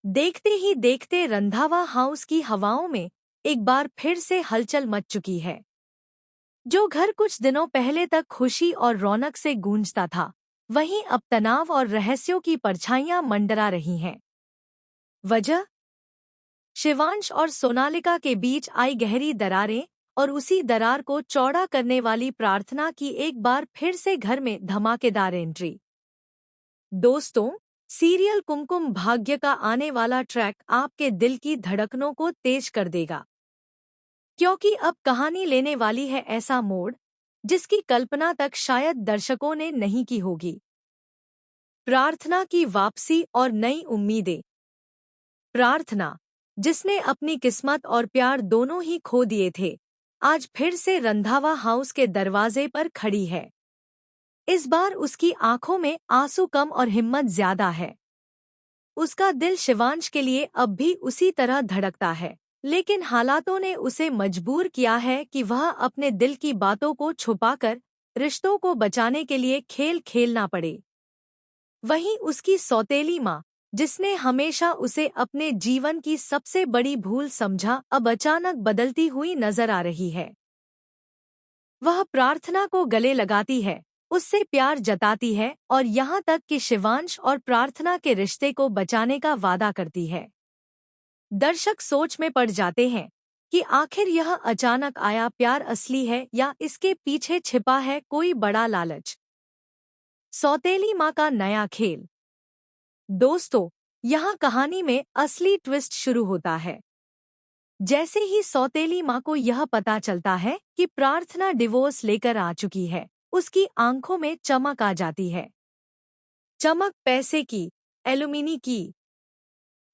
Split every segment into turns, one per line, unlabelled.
देखते ही देखते रंधावा हाउस की हवाओं में एक बार फिर से हलचल मच चुकी है। जो घर कुछ दिनों पहले तक खुशी और रौनक से गूंजता था, वहीं अब तनाव और रहस्यों की परछाइयां मंडरा रही हैं। वजह? शिवांश और सोनालिका के बीच आई गहरी दरारें और उसी दरार को चौड़ा करने वाली प्रार्थना की एक बार फिर से घर में धमाकेदार एंट्री। दोस्तों, सीरियल कुमकुम भाग्य का आने वाला ट्रैक आपके दिल की धड़कनों को तेज कर देगा, क्योंकि अब कहानी लेने वाली है ऐसा मोड़ जिसकी कल्पना तक शायद दर्शकों ने नहीं की होगी। प्रार्थना की वापसी और नई उम्मीदें। प्रार्थना, जिसने अपनी किस्मत और प्यार दोनों ही खो दिए थे, आज फिर से रंधावा हाउस के दरवाजे पर खड़ी है। इस बार उसकी आंखों में आंसू कम और हिम्मत ज्यादा है। उसका दिल शिवांश के लिए अब भी उसी तरह धड़कता है, लेकिन हालातों ने उसे मजबूर किया है कि वह अपने दिल की बातों को छुपाकर रिश्तों को बचाने के लिए खेल खेलना पड़े। वहीं उसकी सौतेली माँ, जिसने हमेशा उसे अपने जीवन की सबसे बड़ी भूल समझा, अब अचानक बदलती हुई नजर आ रही है। वह प्रार्थना को गले लगाती है, उससे प्यार जताती है और यहाँ तक कि शिवांश और प्रार्थना के रिश्ते को बचाने का वादा करती है। दर्शक सोच में पड़ जाते हैं कि आखिर यह अचानक आया प्यार असली है या इसके पीछे छिपा है कोई बड़ा लालच। सौतेली माँ का नया खेल। दोस्तों, यहाँ कहानी में असली ट्विस्ट शुरू होता है। जैसे ही सौतेली माँ को यह पता चलता है कि प्रार्थना डिवोर्स लेकर आ चुकी है, उसकी आंखों में चमक आ जाती है। चमक पैसे की, एल्यूमिनी की।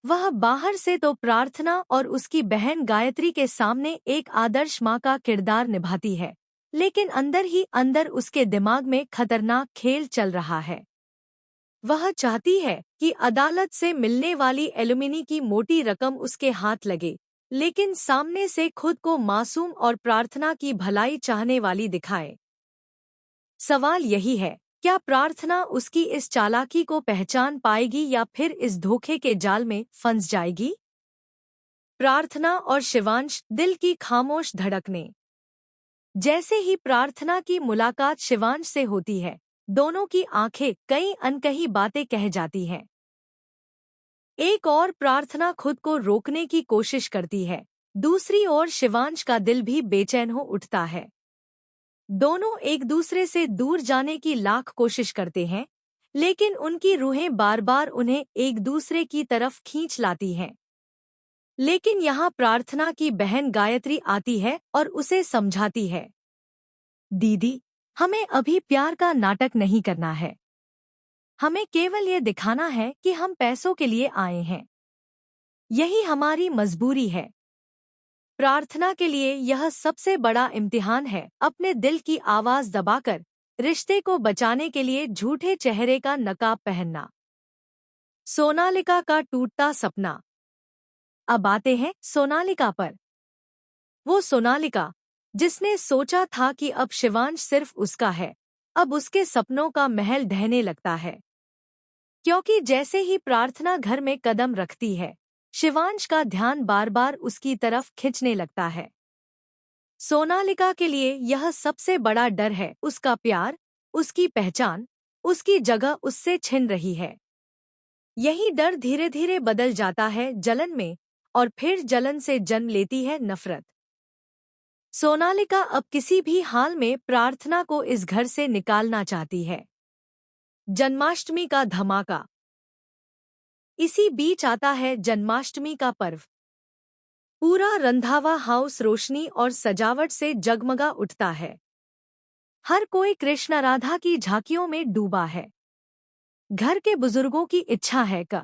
वह बाहर से तो प्रार्थना और उसकी बहन गायत्री के सामने एक आदर्श माँ का किरदार निभाती है, लेकिन अंदर ही अंदर उसके दिमाग में खतरनाक खेल चल रहा है। वह चाहती है कि अदालत से मिलने वाली एल्यूमिनी की मोटी रकम उसके हाथ लगे, लेकिन सामने से खुद को मासूम और प्रार्थना की भलाई चाहने वाली दिखाए। सवाल यही है, क्या प्रार्थना उसकी इस चालाकी को पहचान पाएगी या फिर इस धोखे के जाल में फंस जाएगी? प्रार्थना और शिवांश, दिल की खामोश धड़कने। जैसे ही प्रार्थना की मुलाकात शिवांश से होती है, दोनों की आंखें कई अनकही बातें कह जाती हैं। एक और प्रार्थना खुद को रोकने की कोशिश करती है, दूसरी ओर शिवांश का दिल भी बेचैन हो उठता है। दोनों एक दूसरे से दूर जाने की लाख कोशिश करते हैं, लेकिन उनकी रूहें बार बार उन्हें एक दूसरे की तरफ खींच लाती हैं। लेकिन यहाँ प्रार्थना की बहन गायत्री आती है और उसे समझाती है, दीदी, हमें अभी प्यार का नाटक नहीं करना है। हमें केवल ये दिखाना है कि हम पैसों के लिए आए हैं। यही हमारी मजबूरी है। प्रार्थना के लिए यह सबसे बड़ा इम्तिहान है, अपने दिल की आवाज दबाकर रिश्ते को बचाने के लिए झूठे चेहरे का नकाब पहनना। सोनालिका का टूटता सपना। अब आते हैं सोनालिका पर। वो सोनालिका, जिसने सोचा था कि अब शिवांश सिर्फ उसका है, अब उसके सपनों का महल ढहने लगता है। क्योंकि जैसे ही प्रार्थना घर में कदम रखती है, शिवांश का ध्यान बार बार उसकी तरफ खिंचने लगता है। सोनालिका के लिए यह सबसे बड़ा डर है, उसका प्यार, उसकी पहचान, उसकी जगह उससे छिन रही है। यही डर धीरे धीरे बदल जाता है जलन में, और फिर जलन से जन्म लेती है नफरत। सोनालिका अब किसी भी हाल में प्रार्थना को इस घर से निकालना चाहती है। जन्माष्टमी का धमाका। इसी बीच आता है जन्माष्टमी का पर्व। पूरा रंधावा हाउस रोशनी और सजावट से जगमगा उठता है। हर कोई कृष्ण राधा की झांकियों में डूबा है। घर के बुजुर्गों की इच्छा है कि